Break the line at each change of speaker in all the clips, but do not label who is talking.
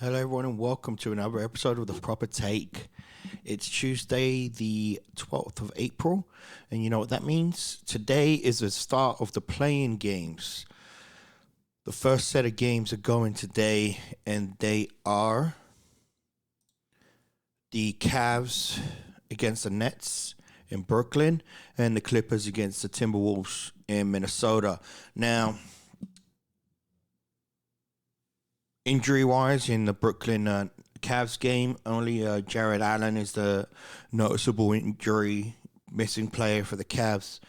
Hello, everyone, and welcome to another episode of The Proper Take. It's Tuesday, the 12th of April, and you know what that means? Today is the start of the playing games. The first set of games are going today, and they are the Cavs against the Nets in Brooklyn and the Clippers against the Timberwolves in Minnesota. Now, injury wise, in the Brooklyn Cavs game, only Jared Allen is the noticeable injury missing player for the Cavs.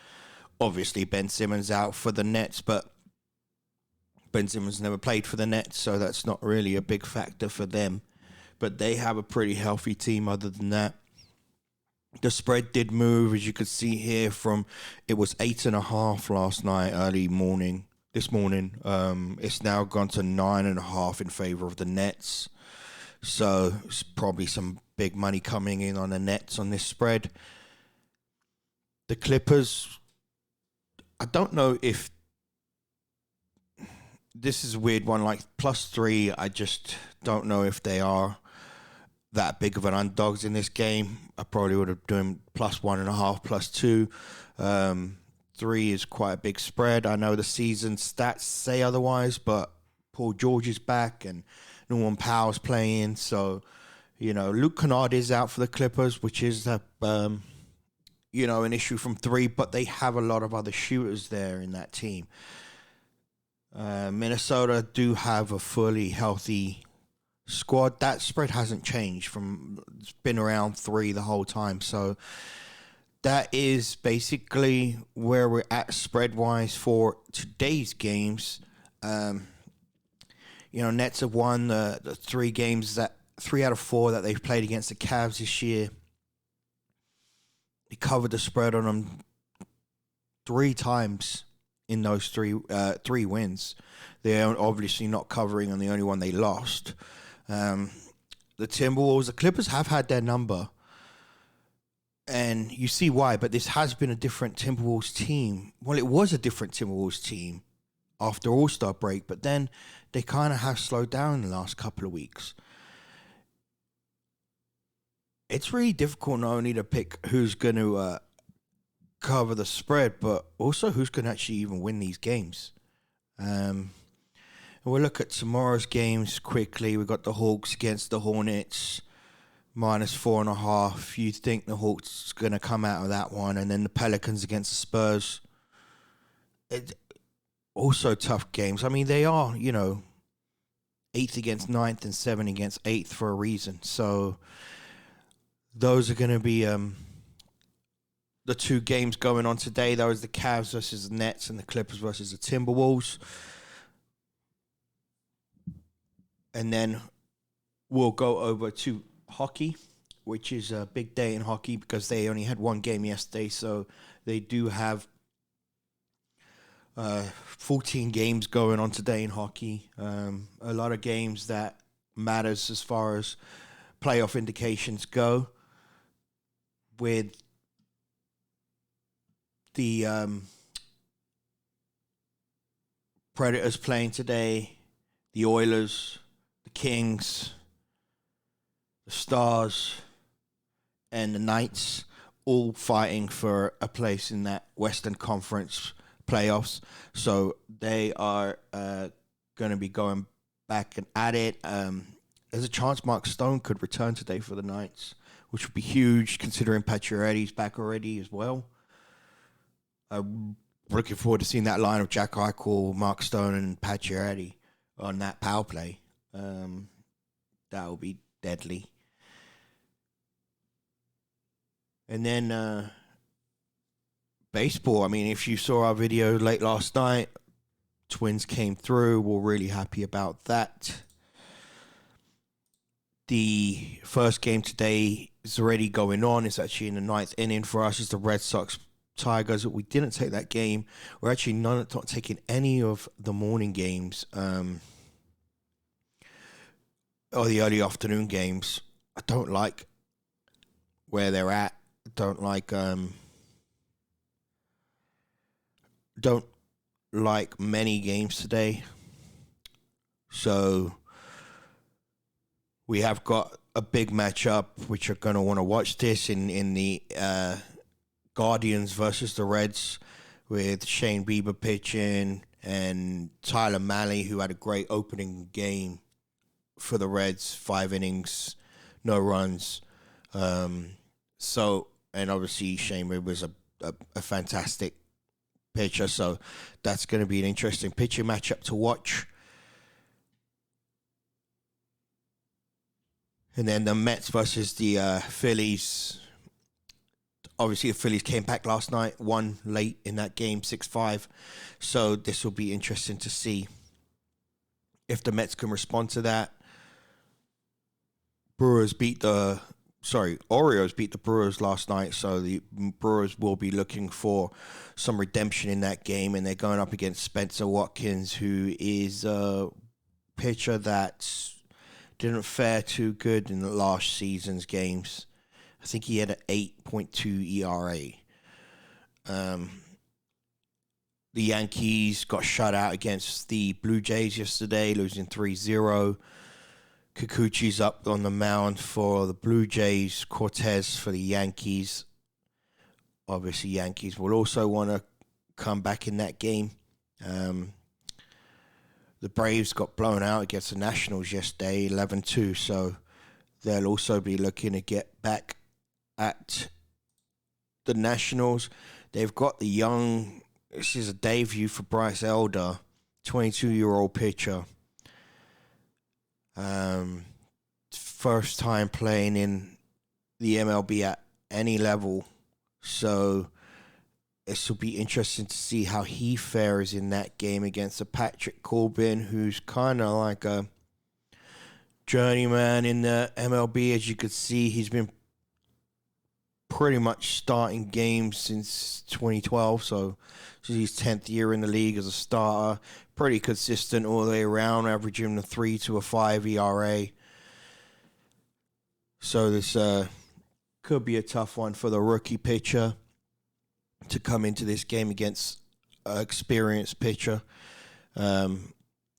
Obviously, Ben Simmons out for the Nets, but Ben Simmons never played for the Nets, so that's not really a big factor for them. But they have a pretty healthy team other than that. The spread did move, as you could see here, from it was 8.5 last night, early morning. This morning, it's now gone to 9.5 in favor of the Nets. So it's probably some big money coming in on the Nets on this spread. The Clippers, I don't know if this is a weird one. Like +3, I just don't know if they are that big of an underdogs in this game. I probably would have done +1.5, +2. 3 is quite a big spread. I know the season stats say otherwise, but Paul George is back and Norman Powell's playing. So, Luke Kennard is out for the Clippers, which is an issue from 3, but they have a lot of other shooters there in that team. Minnesota do have a fully healthy squad. That spread hasn't changed it's been around 3 the whole time. So that is basically where we're at spread wise for today's games. Nets have won the 3 out of 4 that they've played against the Cavs this year. They covered the spread on them 3 times in those three wins. They're obviously not covering on the only one they lost. The Timberwolves, the Clippers have had their number. And you see why, but this has been a different Timberwolves team. Well, it was a different Timberwolves team after All-Star break, but then they kind of have slowed down in the last couple of weeks. It's really difficult not only to pick who's going to cover the spread, but also who's going to actually even win these games. We'll look at tomorrow's games quickly. We've got the Hawks against the Hornets. -4.5. You think the Hawks going to come out of that one, and then the Pelicans against the Spurs. Also tough games. I mean, they are 8th against 9th and 7th against 8th for a reason. So those are going to be the 2 games going on today. That was the Cavs versus the Nets and the Clippers versus the Timberwolves. And then we'll go over to hockey, which is a big day in hockey because they only had 1 game yesterday, so they do have 14 games going on today in hockey. A lot of games that matters as far as playoff indications go, with the Predators playing today, the Oilers, the Kings, the Stars, and the Knights, all fighting for a place in that Western Conference playoffs. So they are going to be going back and at it. There's a chance Mark Stone could return today for the Knights, which would be huge considering Pacioretty's back already as well. I'm looking forward to seeing that line of Jack Eichel, Mark Stone, and Pacioretty on that power play. That will be deadly. And then baseball. I mean, if you saw our video late last night, Twins came through. We're really happy about that. The first game today is already going on. It's actually in the 9th inning for us. It's the Red Sox Tigers. We didn't take that game. We're actually not taking any of the morning games or the early afternoon games. I don't like where they're at. I don't like many games today. So We have got a big matchup, which are going to want to watch this in the Guardians versus the Reds, with Shane Bieber pitching and Tyler Malley, who had a great opening game for the Reds, 5 innings, no runs. And obviously Shane Bieber was a fantastic pitcher, so that's going to be an interesting pitching matchup to watch. And then the Mets versus the Phillies. Obviously, the Phillies came back last night, won late in that game, 6-5. So this will be interesting to see if the Mets can respond to that. Orioles beat the Brewers last night, so the Brewers will be looking for some redemption in that game, and they're going up against Spencer Watkins, who is a pitcher that didn't fare too good in the last season's games. I think he had an 8.2 ERA. The Yankees got shut out against the Blue Jays yesterday, losing 3-0. Kikuchi's up on the mound for the Blue Jays, Cortez for the Yankees. Obviously, Yankees will also want to come back in that game. The Braves got blown out against the Nationals yesterday, 11-2, so they'll also be looking to get back at the Nationals. They've got the young, this is a debut for Bryce Elder, 22-year-old pitcher. First time playing in the MLB at any level, so this will be interesting to see how he fares in that game against a Patrick Corbin, who's kind of like a journeyman in the MLB. As you could see, he's been pretty much starting games since 2012, so this is his 10th year in the league as a starter. Pretty consistent all the way around, averaging a 3 to a 5 ERA. So this could be a tough one for the rookie pitcher to come into this game against an experienced pitcher.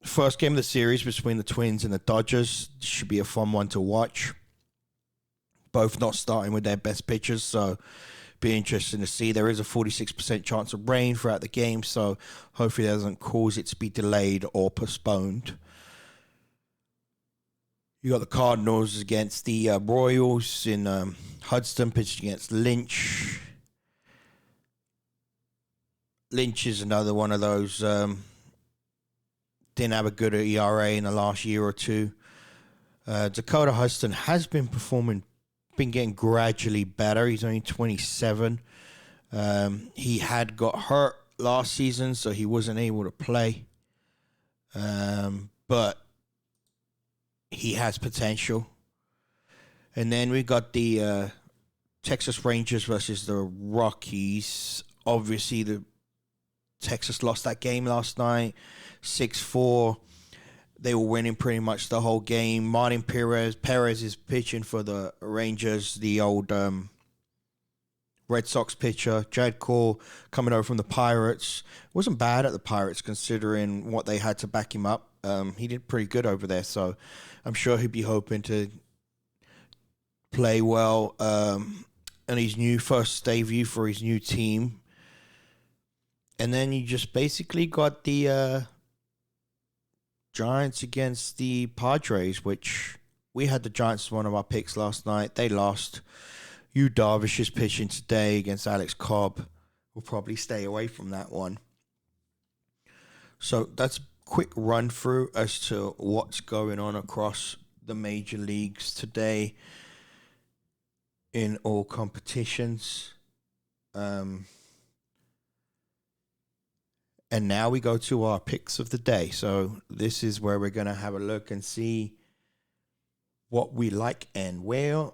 First game of the series between the Twins and the Dodgers should be a fun one to watch. Both not starting with their best pitchers, so be interesting to see. There is a 46% chance of rain throughout the game, so hopefully that doesn't cause it to be delayed or postponed. You got the Cardinals against the Royals in Hudson, pitching against Lynch. Lynch is another one of those, didn't have a good ERA in the last year or two. Dakota Hudson has been getting gradually better. He's only 27. He had got hurt last season, so he wasn't able to play. But he has potential. And then we got the Texas Rangers versus the Rockies. Obviously, the Texas lost that game last night, 6-4. They were winning pretty much the whole game. Martin Perez is pitching for the Rangers, the old Red Sox pitcher. Jed Cole coming over from the Pirates. Wasn't bad at the Pirates considering what they had to back him up. He did pretty good over there, so I'm sure he'd be hoping to play well. And his new first debut for his new team. And then you just basically got the Giants against the Padres, which we had the Giants as one of our picks last night. They lost. Yu Darvish is pitching today against Alex Cobb. We'll probably stay away from that one. So that's a quick run through as to what's going on across the major leagues today in all competitions. And now we go to our picks of the day. So this is where we're going to have a look and see what we like and where.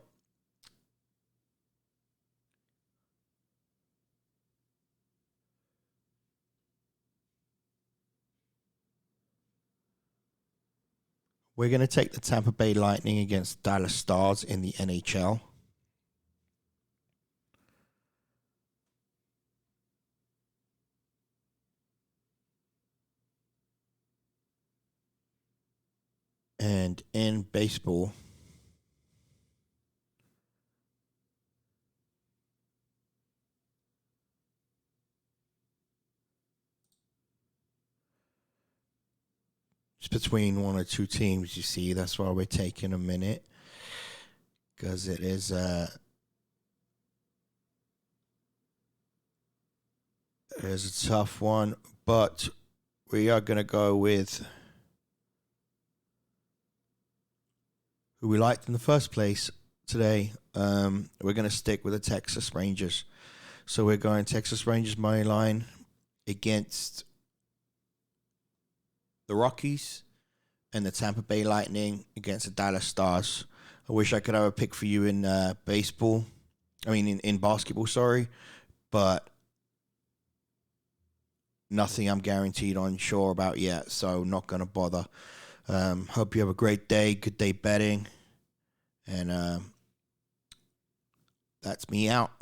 We're going to take the Tampa Bay Lightning against Dallas Stars in the NHL. And in baseball, between one or two teams, you see. That's why we're taking a minute. Because it is a tough one. But we are going to go with who we liked in the first place today. We're going to stick with the Texas Rangers. So we're going Texas Rangers money line against the Rockies, and the Tampa Bay Lightning against the Dallas Stars. I wish I could have a pick for you in baseball. I mean, in basketball, sorry. But nothing I'm guaranteed on sure about yet, so not going to bother. Hope you have a great day. Good day betting. And that's me out.